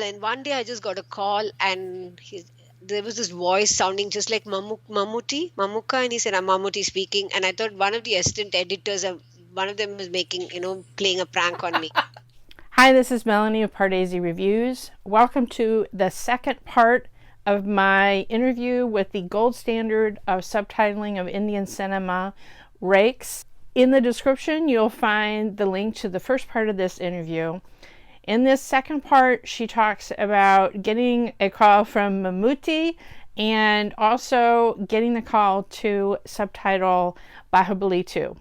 And one day I just got a call, and there was this voice sounding just like Mammootty, Mamuka, and he said, "I'm Mammootty speaking." And I thought one of the assistant editors, one of them was making, playing a prank on me. Hi, this is Melanie of Pardesi Reviews. Welcome to the second part of my interview with the gold standard of subtitling of Indian cinema, rekhs. In the description, you'll find the link to the first part of this interview. In this second part, she talks about getting a call from Mammootty and also getting the call to subtitle Baahubali 2.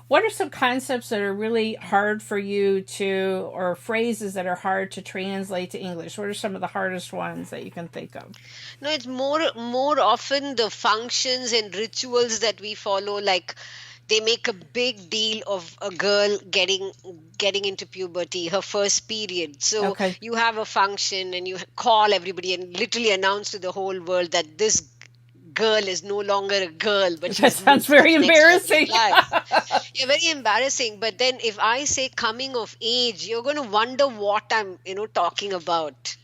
What are some concepts that are really hard for you to, or phrases that are hard to translate to English? What are some of the hardest ones that you can think of? No, it's more often the functions and rituals that we follow, like they make a big deal of a girl getting into puberty, her first period. So Okay. you have a function and you call everybody and literally announce to the whole world that this girl is no longer a girl, but That she's sounds moved to very the next level embarrassing. of life. Yeah, very embarrassing. But then if I say coming of age, you're going to wonder what I'm, talking about.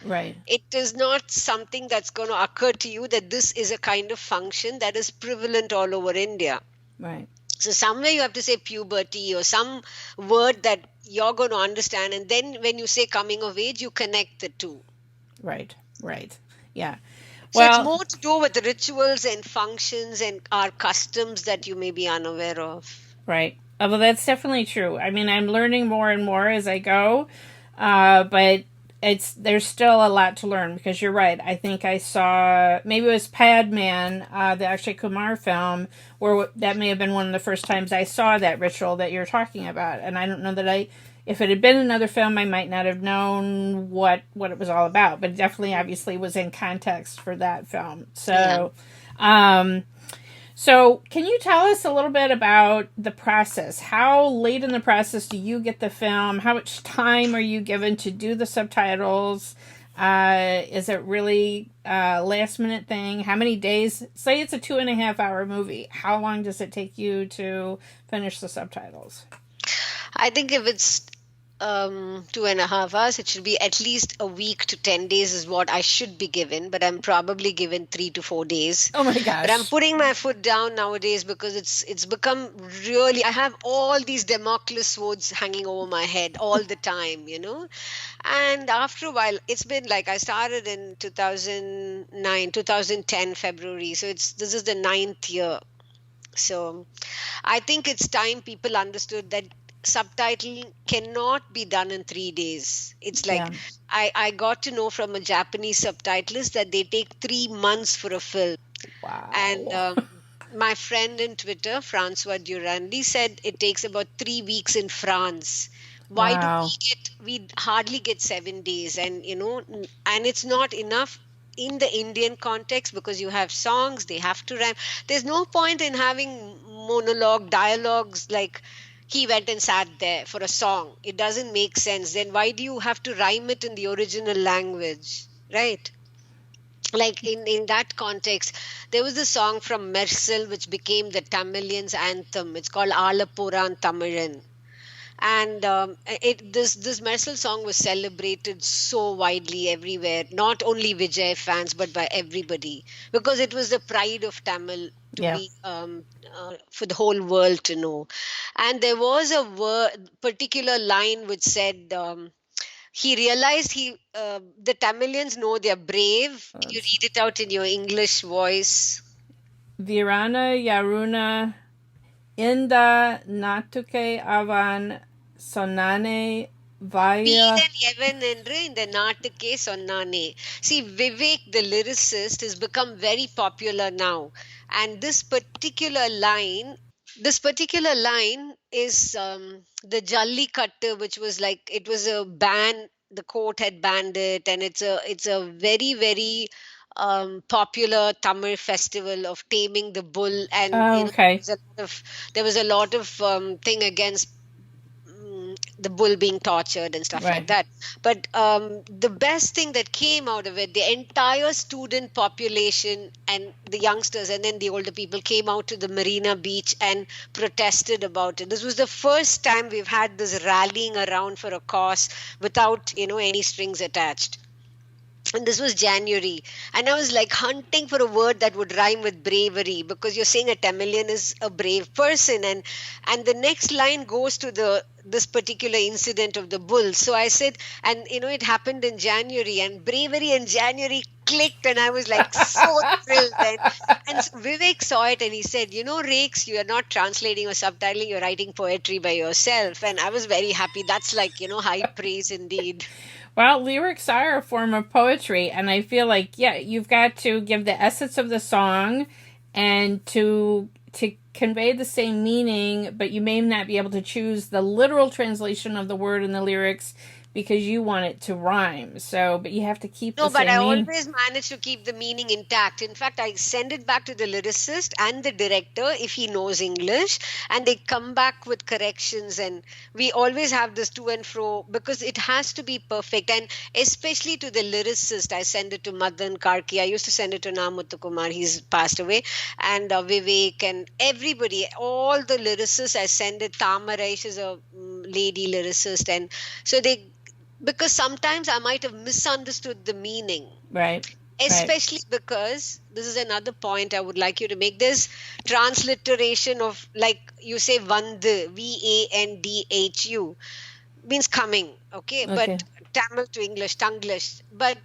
Right. It is not something that's going to occur to you that this is a kind of function that is prevalent all over India. Right. So somewhere you have to say puberty or some word that you're going to understand. And then when you say coming of age, you connect the two. Right. Right. Yeah. So it's Well, more to do with the rituals and functions and our customs that you may be unaware of. right. Well, that's definitely true. I mean, I'm learning more and more as I go, but there's still a lot to learn because you're right. I think I saw maybe it was Padman, the Akshay Kumar film, where that may have been one of the first times I saw that ritual that you're talking about. And I don't know that if it had been another film, I might not have known what it was all about. But it definitely, obviously, was in context for that film. Yeah. So, can you tell us a little bit about the process? How late in the process do you get the film? How much time are you given to do the subtitles? Is it really a last minute thing? How many days? Say it's a 2.5 hour movie. How long does it take you to finish the subtitles? I think if it's 2.5 hours, it should be at least a week to 10 days is what I should be given, but I'm probably given 3 to 4 days. Oh my But I'm gosh. putting my foot down nowadays because it's become really, I have all these Damocles swords hanging over my head all the time. And after a while, it's been like I started in 2009, 2010 February. So this is the 9th year. So I think it's time people understood that subtitling cannot be done in 3 days. It's like Yeah. I got to know from a Japanese subtitlist that they take 3 months for a film. And Wow. my friend in Twitter, Francois Durandi, said it takes about 3 weeks in France. Why do Wow. we hardly get 7 days? And and it's not enough in the Indian context because you have songs, they have to rhyme. There's no point in having dialogues like he went and sat there for a song. It doesn't make sense. Then why do you have to rhyme it in the original language? Right? Like in that context, there was a song from Mersal which became the Tamilians' anthem. It's called Alapuran Tamilan. And this Mersal song was celebrated so widely everywhere, not only Vijay fans but by everybody, because it was the pride of Tamil to Yeah. be for the whole world to know. And there was a particular line which said he realized the Tamilians know they're brave. Can you read it out in your English voice? Virana Yaruna Inda Natuke Avan Sonane Vaya. வீரன் எவன் என்று இந்த நாட்டுக்கே சொன்னானே. See, Vivek, the lyricist, has become very popular now. And this particular line is the Jallikattu, which was like, it was a ban, the court had banned it, and it's a very, very popular Tamil festival of taming the bull. And Oh, okay. there was a lot of thing against the bull being tortured and stuff like Right. that. But the best thing that came out of it, the entire student population and the youngsters and then the older people came out to the Marina Beach and protested about it. This was the first time we've had this rallying around for a cause without, any strings attached. And this was January, and I was like hunting for a word that would rhyme with bravery, because you're saying a Tamilian is a brave person, and the next line goes to the this particular incident of the bull. So I said, and it happened in January, and bravery in January clicked, and I was like so thrilled. And Vivek saw it, and he said, Rex, you are not translating or subtitling, you're writing poetry by yourself. And I was very happy. That's like, high praise indeed. Well, lyrics are a form of poetry, and I feel like, yeah, you've got to give the essence of the song and to convey the same meaning, but you may not be able to choose the literal translation of the word in the lyrics because you want it to rhyme. So, but you have to keep No, the but I same meaning. always manage to keep the meaning intact. In fact, I send it back to the lyricist and the director if he knows English, and they come back with corrections. And we always have this to and fro because it has to be perfect. And especially to the lyricist, I send it to Madan Karki. I used to send it to Namuthu Kumar. He's passed away. And Vivek and everybody, all the lyricists, I send it. Tamarai, she's a lady lyricist. And so because sometimes I might have misunderstood the meaning. Right. Especially because this is another point I would like you to make. There's transliteration of, like you say, Vandu, Vandhu, means coming, okay? But Tamil to English, Tanglish. But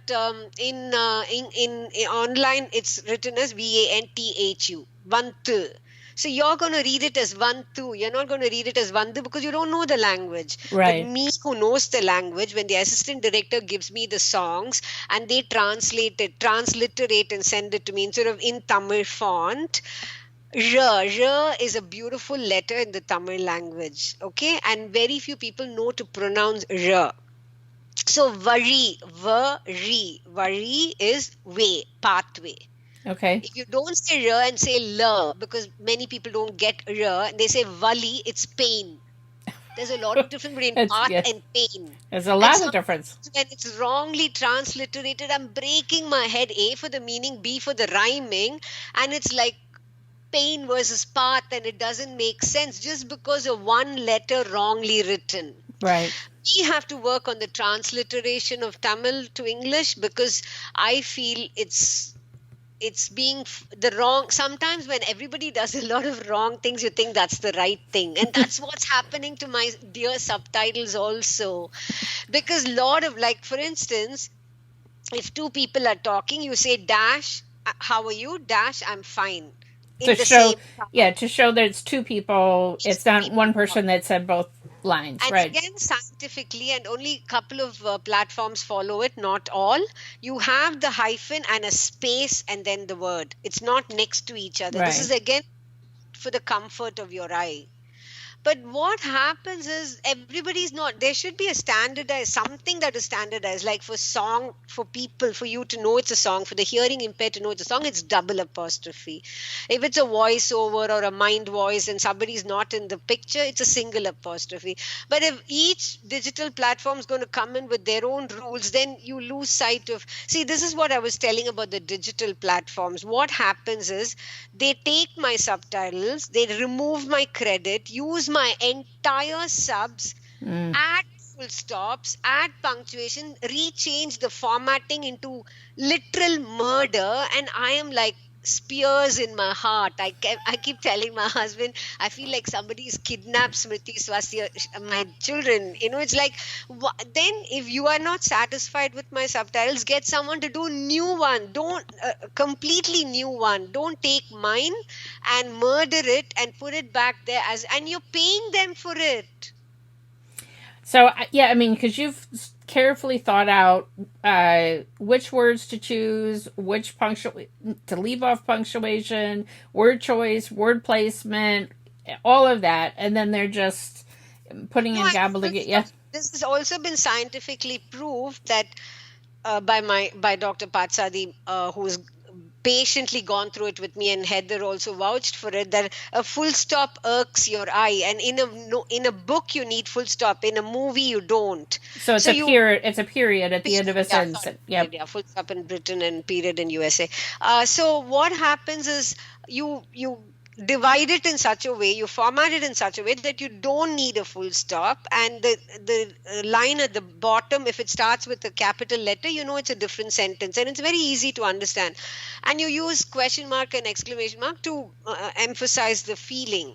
in online, it's written as Vanthu, Vantu. So you're going to read it as Vantu. You're not going to read it as Vandu because you don't know the language. Right. But me, who knows the language, when the assistant director gives me the songs and they translate it, transliterate and send it to me instead of in Tamil font, R is a beautiful letter in the Tamil language, okay? And very few people know to pronounce R. So vari is way, pathway. Okay. If you don't say R and say L, because many people don't get R, and they say Vali, it's pain. There's a lot of difference between path and pain. There's a lot of difference. When it's wrongly transliterated, I'm breaking my head, A for the meaning, B for the rhyming, and it's like pain versus path, and it doesn't make sense just because of one letter wrongly written. Right. We have to work on the transliteration of Tamil to English because I feel it's being the wrong. Sometimes when everybody does a lot of wrong things, you think that's the right thing, and that's what's happening to my dear subtitles also, because a lot of, like, for instance, if two people are talking, you say dash, how are you, dash, I'm fine, to show that it's two people. It's not one person that said both lines. And right. Again, scientifically, and only a couple of platforms follow it, not all, you have the hyphen and a space and then the word. It's not next to each other. Right. This is again for the comfort of your eye. But what happens is everybody's not, there should be a standardized, something that is standardized, like for song, for people, for you to know it's a song, for the hearing impaired to know it's a song, it's double apostrophe. If it's a voiceover or a mind voice and somebody's not in the picture, it's a single apostrophe. But if each digital platform is going to come in with their own rules, then you lose sight of, see, this is what I was telling about the digital platforms. What happens is they take my subtitles, they remove my credit, use my entire subs, add full stops, add punctuation, rechange the formatting into literal murder, and I am like spears in my heart. I keep telling my husband, I feel like somebody's kidnapped Smriti Swasya, my children. It's like, then if you are not satisfied with my subtitles, get someone to do new one. Don't completely new one. Don't take mine and murder it and put it back there and you're paying them for it. So yeah, I mean, because you've carefully thought out which words to choose, which to leave off punctuation, word choice, word placement, all of that, and then they're just putting in gobbledygook. Yeah, this has also been scientifically proved that by Dr. Patsadi, who's patiently gone through it with me, and Heather also vouched for it, that a full stop irks your eye, and in a no, in a book you need full stop, in a movie you don't. So it's So a you period. It's a period at the end of a yeah, sentence. sorry, Yep. yeah, full stop in Britain and period in USA. So what happens is you divide it in such a way, you format it in such a way that you don't need a full stop, and the line at the bottom, if it starts with a capital letter, you know it's a different sentence, and it's very easy to understand. And you use question mark and exclamation mark to emphasize the feeling,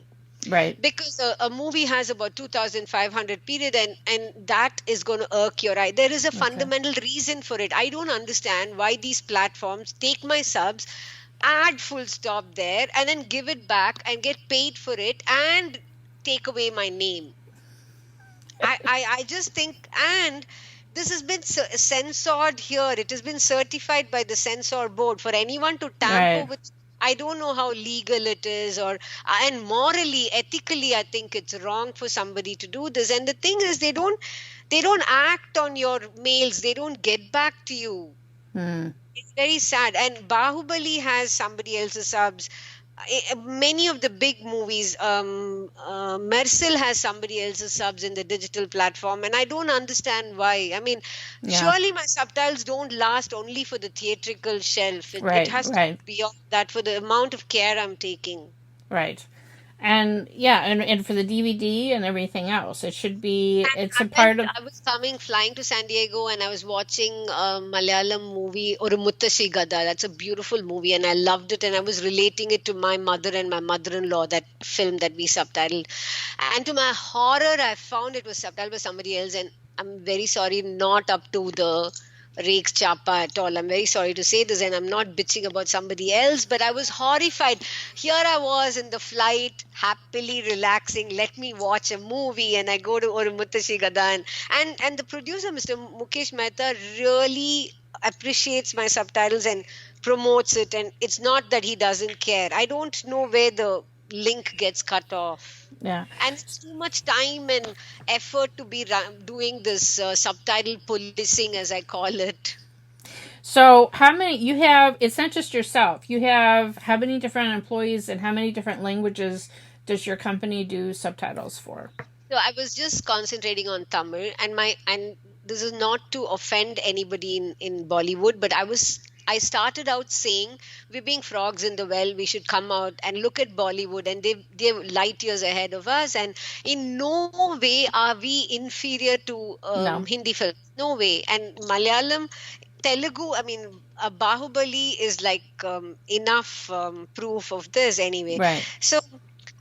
Right. because a movie has about 2500 period, and that is going to irk your eye. There is a Okay. fundamental reason for it. I don't understand why these platforms take my subs, add full stop there, and then give it back and get paid for it and take away my name. I just think, and this has been censored here. It has been certified by the censor board. For anyone to tamper Right. with, I don't know how legal it is, or and morally, ethically, I think it's wrong for somebody to do this. And the thing is, they don't act on your mails. They don't get back to you. Hmm. It's very sad. And Bahubali has somebody else's subs. Many of the big movies, Mercil has somebody else's subs in the digital platform, and I don't understand why. I mean, Yeah. surely my subtitles don't last only for the theatrical shelf. It Right. has to Right. be beyond that for the amount of care I'm taking. Right. And yeah, and for the DVD and everything else, it should be. It's a I part went, of. I was flying to San Diego, and I was watching a Malayalam movie, or Muttashi Gada. That's a beautiful movie, and I loved it. And I was relating it to my mother and my mother-in-law, that film that we subtitled. And to my horror, I found it was subtitled by somebody else, and I'm very sorry, not up to the Rekhs Chapa at all. I'm very sorry to say this, and I'm not bitching about somebody else, but I was horrified. Here I was in the flight, happily relaxing. Let me watch a movie, and I go to Orumuttashi Gadan, and the producer, Mr. Mukesh Mehta, really appreciates my subtitles and promotes it. And it's not that he doesn't care. I don't know where the link gets cut off, Yeah. and it's too much time and effort to be doing this subtitle policing, as I call it. So how many you have? It's not just yourself. You have how many different employees and how many different languages does your company do subtitles for? So I was just concentrating on Tamil, and this is not to offend anybody in Bollywood, but I started out saying, we're being frogs in the well. We should come out and look at Bollywood, and they're light years ahead of us. And in no way are we inferior to No. Hindi films. No way. And Malayalam, Telugu, I mean, Bahubali is like enough proof of this anyway. Right. So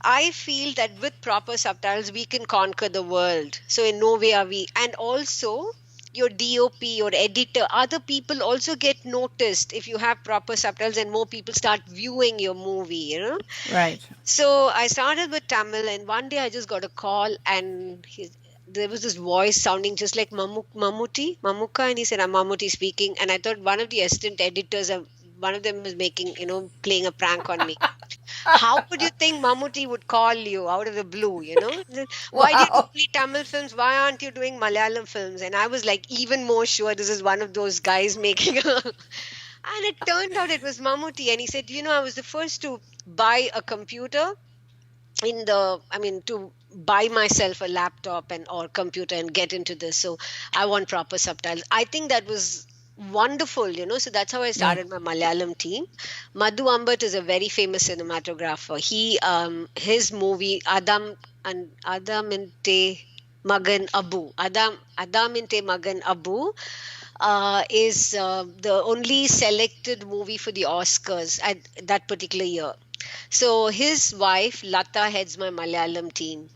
I feel that with proper subtitles, we can conquer the world. So in no way are we. And also, your DOP, your editor, other people also get noticed if you have proper subtitles, and more people start viewing your movie. Right. So I started with Tamil, and one day I just got a call, and there was this voice sounding just like Mammootty, Mamuka, and he said, "I'm Mammootty speaking." And I thought one of the assistant editors, one of them was playing a prank on me. How could you think Mammootty would call you out of the blue? Why do you do Wow. only Tamil films? Why aren't you doing Malayalam films? And I was like even more sure this is one of those guys making a... And it turned out it was Mammootty. And he said, I was the first to buy a computer to buy myself a laptop and or computer and get into this. So I want proper subtitles. I think that was wonderful. So that's how I Yeah. started my Malayalam team. Madhu Ambat is a very famous cinematographer. His movie Adaminte Magan Abu is the only selected movie for the Oscars at that particular year. So his wife Lata heads my Malayalam team.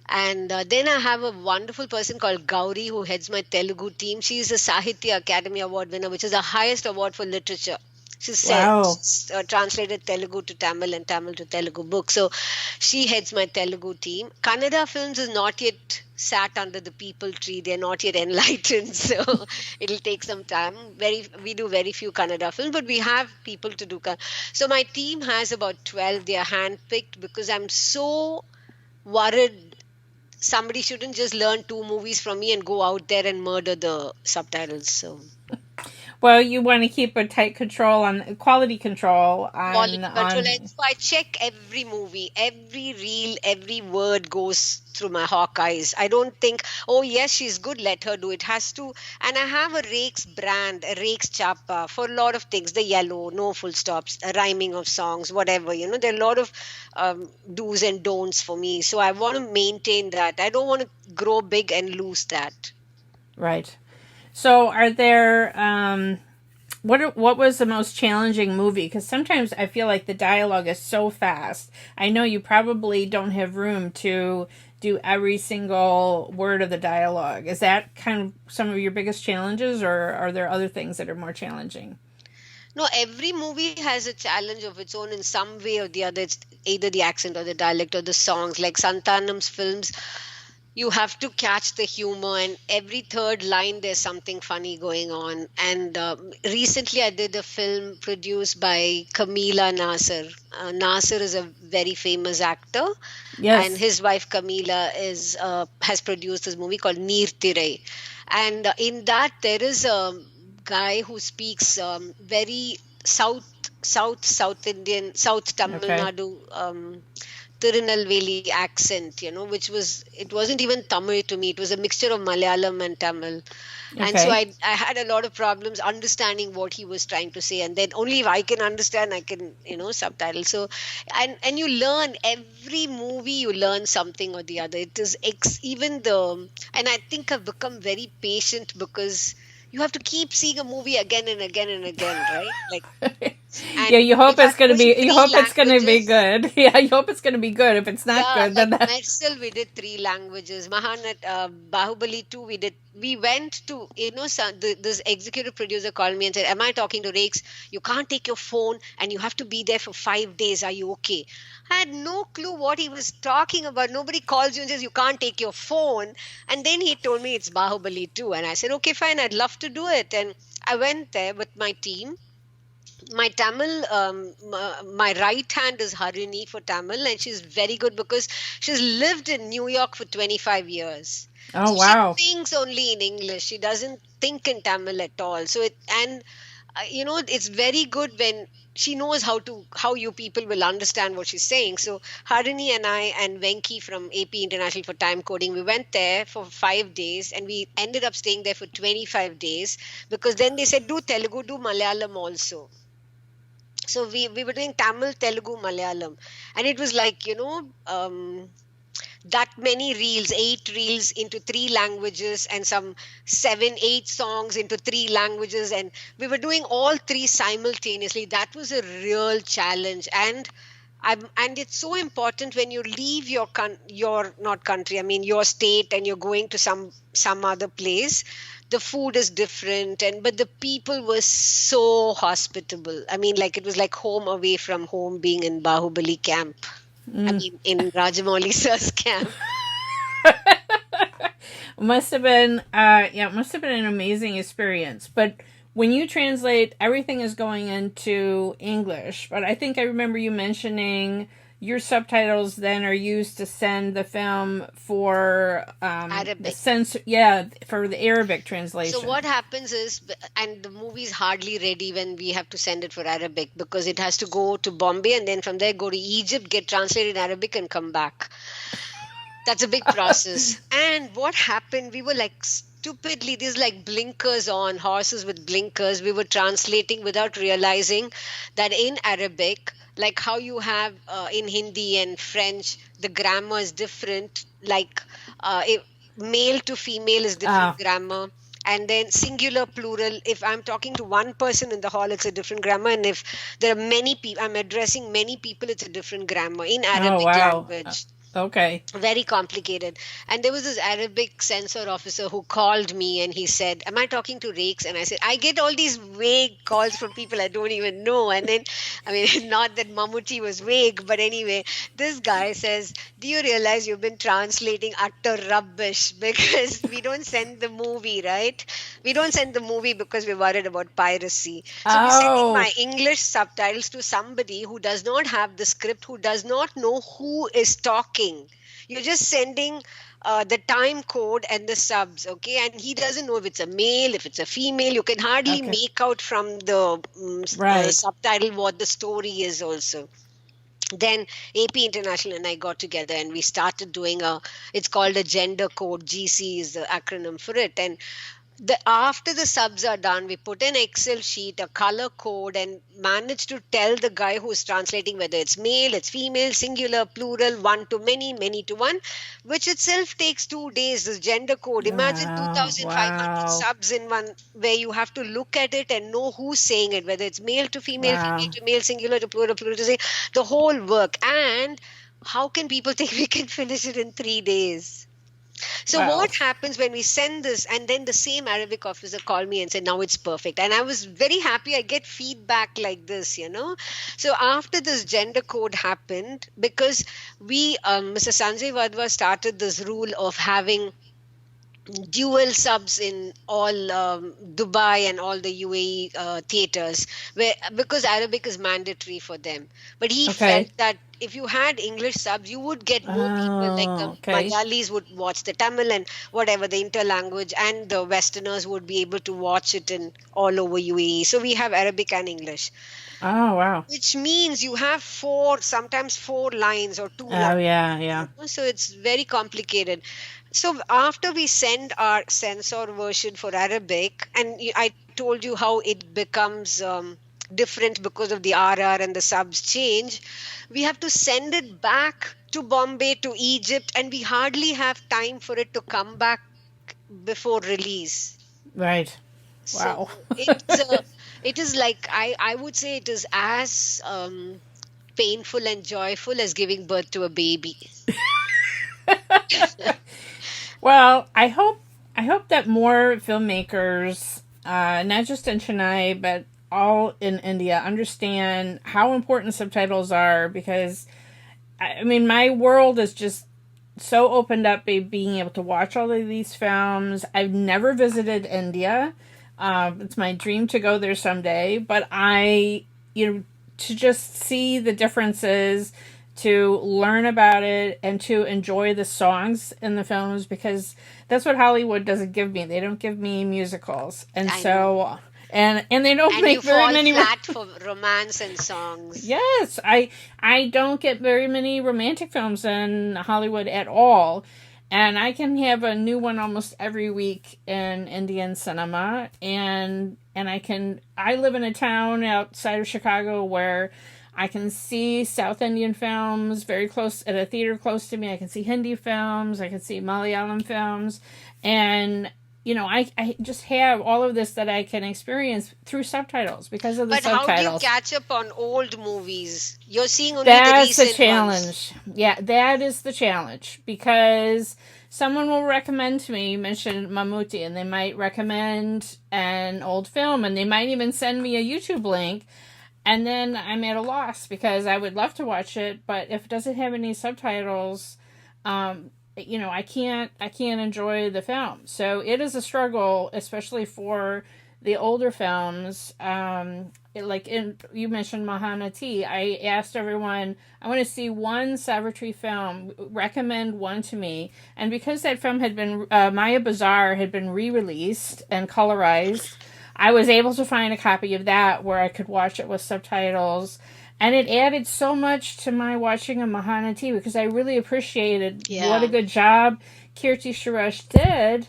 And then I have a wonderful person called Gauri who heads my Telugu team. She is a Sahitya Academy Award winner, which is the highest award for literature. Wow. She's translated Telugu to Tamil and Tamil to Telugu books. So she heads my Telugu team. Kannada films is not yet sat under the people tree. They're not yet enlightened. So it'll take some time. We do very few Kannada films, but we have people to do. So my team has about 12. They are handpicked because I'm so worried somebody shouldn't just learn 2 movies from me and go out there and murder the subtitles. So Well, you want to keep a tight control on quality control Quality control. And on so I check every movie, every reel, every word goes through my hawk eyes. I don't think, oh yes, she's good, let her do it. Has to. And I have a Rakes brand, a Rakes chappa for a lot of things. The yellow, no full stops, a rhyming of songs, whatever. There are a lot of do's and don'ts for me. So I want to maintain that. I don't want to grow big and lose that. right. So, are there what was the most challenging movie? Because sometimes I feel like the dialogue is so fast. I know you probably don't have room to do every single word of the dialogue. Is that kind of some of your biggest challenges, or are there other things that are more challenging? No, every movie has a challenge of its own in some way or the other. It's either the accent or the dialect or the songs. Like Santanam's films, you have to catch the humor, and every third line there's something funny going on. And recently I did a film produced by Kamila Nasser. Nasser is a very famous actor, and Yes. his wife Kamila is has produced this movie called Neer Tirai. And in that there is a guy who speaks very South Indian, South Tamil Okay. Nadu Tirunelveli accent, which it wasn't even Tamil to me. It was a mixture of Malayalam and Tamil. And so Okay. I had a lot of problems understanding what he was trying to say. And then only if I can understand, I can, subtitle. So, and you learn every movie, you learn something or the other. It is and I think I've become very patient because you have to keep seeing a movie again and again and again, right? Like, Yeah, and you hope if I'm it's gonna doing be. You three hope it's gonna be languages, good. Yeah, you hope it's gonna be good. If it's not yeah, good, then like that. Mersal, we did three languages. Mahanat, Bahubali 2, we went to, this executive producer called me and said, am I talking to Rakes? You can't take your phone and you have to be there for 5 days. Are you okay? I had no clue what he was talking about. Nobody calls you and says, you can't take your phone. And then he told me it's Bahubali 2. And I said, okay, fine, I'd love to do it. And I went there with my team. My Tamil, my right hand is Harini for Tamil, and she's very good because she's lived in New York for 25 years. Oh So she wow. thinks only in English. She doesn't think in Tamil at all. So it's very good when she knows how you people will understand what she's saying. So Harini and I and Venki from AP International for Time Coding, we went there for 5 days and we ended up staying there for 25 days because then they said do Telugu, do Malayalam also. So we were doing Tamil, Telugu, Malayalam, and it was like that many reels, 8 reels into 3 languages, and some 7, 8 songs into 3 languages, and we were doing all three simultaneously. That was a real challenge, and it's so important when you leave your not country, I mean your state, and you're going to some other place. The food is different, but the people were so hospitable. I mean, like it was like home away from home being in Bahubali camp. I Mm. mean, in Rajamouli sir's camp. Must have been yeah, it must have been an amazing experience. But when you translate, everything is going into English. But I think I remember you mentioning your subtitles then are used to send the film for the Arabic. censor. Yeah, for the Arabic So translation. what happens is, and the movie's hardly ready when we have to send it for Arabic because it has to go to Bombay and then from there go to Egypt, get translated in Arabic and come back. That's a big process. And what happened, we were like stupidly, these like blinkers on, horses with blinkers. We were translating without realizing that in Arabic, like how you have in Hindi and French, the grammar is different. Like if male to female is different Ah, grammar. And then singular, plural. If I'm talking to one person in the hall, it's a different grammar. And if there are many people, I'm addressing many people, it's a different grammar in oh Arabic wow. language. Okay. Very complicated. And there was this Arabic censor officer who called me and he said, am I talking to Rakes? And I said, I get all these vague calls from people I don't even know. And then, I mean, not that Mammootty was vague, but anyway, this guy says, do you realize you've been translating utter rubbish? Because we don't send the movie, right? We don't send the movie because we're worried about piracy. So we're sending Oh, my English subtitles to somebody who does not have the script, who does not know who is talking. You're just sending the time code and the subs, okay? And he doesn't know if it's a male, if it's a female. You can hardly Okay. make out from the Right. subtitle what the story is also. Then AP International and I got together and we started doing it's called a gender code. GC is the acronym for it. And after the subs are done, we put an Excel sheet, a color code, and manage to tell the guy who's translating whether it's male, it's female, singular, plural, one to many, many to one, which itself takes 2 days. This gender code. Imagine Wow. 2,500 Wow. subs in one, where you have to look at it and know who's saying it, whether it's male to female, female Wow. to male, singular to plural, plural to say the whole work. And how can people think we can finish it in 3 days? So Wow. what happens when we send this, and then the same Arabic officer called me and said, now it's perfect. And I was very happy. I get feedback like this. So after this gender code happened, because Mr. Sanjay Vadva started this rule of having dual subs in all Dubai and all the UAE theaters, where because Arabic is mandatory for them. But he felt Okay. that if you had English subs, you would get more people, like the Oh, okay. Malayalis would watch the Tamil and whatever the interlanguage, and the Westerners would be able to watch it in all over UAE. So we have Arabic and English, Oh, wow. which means you have sometimes four lines or two Oh, lines. yeah, yeah. So it's very complicated. So after we send our censor version for Arabic, and I told you how it becomes different because of the RR and the subs change, we have to send it back to Bombay, to Egypt, and we hardly have time for it to come back before release. Right. So Wow. it is like, I would say it is as painful and joyful as giving birth to a baby. Well, I hope that more filmmakers, not just in Chennai but all in India, understand how important subtitles are, because I mean my world is just so opened up by being able to watch all of these films. I've never visited India. It's my dream to go there someday, but to just see the differences, to learn about it, and to enjoy the songs in the films, because that's what Hollywood doesn't give me. They don't give me musicals, and I know. so and they don't And you make very fall many. flat for romance and songs. Yes, I don't get very many romantic films in Hollywood at all. And I can have a new one almost every week in Indian cinema, and I live in a town outside of Chicago where I can see South Indian films very close at a theater close to me. I can see Hindi films, I can see Malayalam films, and I just have all of this that I can experience through subtitles because of the But how do you subtitles. catch up on old movies? You're seeing only the That's a recent ones. challenge. Yeah, that is the challenge, because someone will recommend to me, you mentioned Mammootty, and they might recommend an old film, and they might even send me a YouTube link, and then I'm at a loss because I would love to watch it, but if it doesn't have any subtitles, I can't enjoy the film. So it is a struggle, especially for the older films. You mentioned Mahanati. I asked everyone, I want to see one Savitri film, recommend one to me. And because that film had been, Maya Bazaar had been re released and colorized, I was able to find a copy of that where I could watch it with subtitles. And it added so much to my watching of Mahanati, because I really appreciated what a Yeah. good job Kirti Suresh did,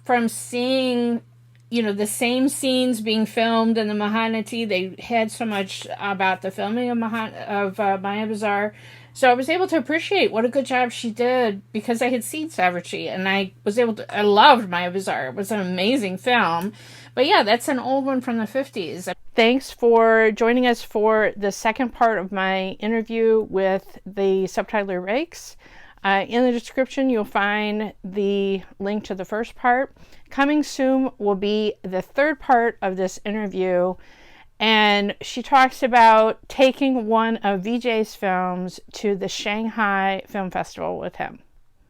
from seeing the same scenes being filmed in the Mahanati. They had so much about the filming of Maya Bazaar. So I was able to appreciate what a good job she did, because I had seen Savitri, and I loved Maya Bazaar. It was an amazing film. But yeah, that's an old one from the 50s. Thanks for joining us for the second part of my interview with the subtitler rekhs. In the description, you'll find the link to the first part. Coming soon will be the third part of this interview, and she talks about taking one of Vijay's films to the Shanghai Film Festival with him.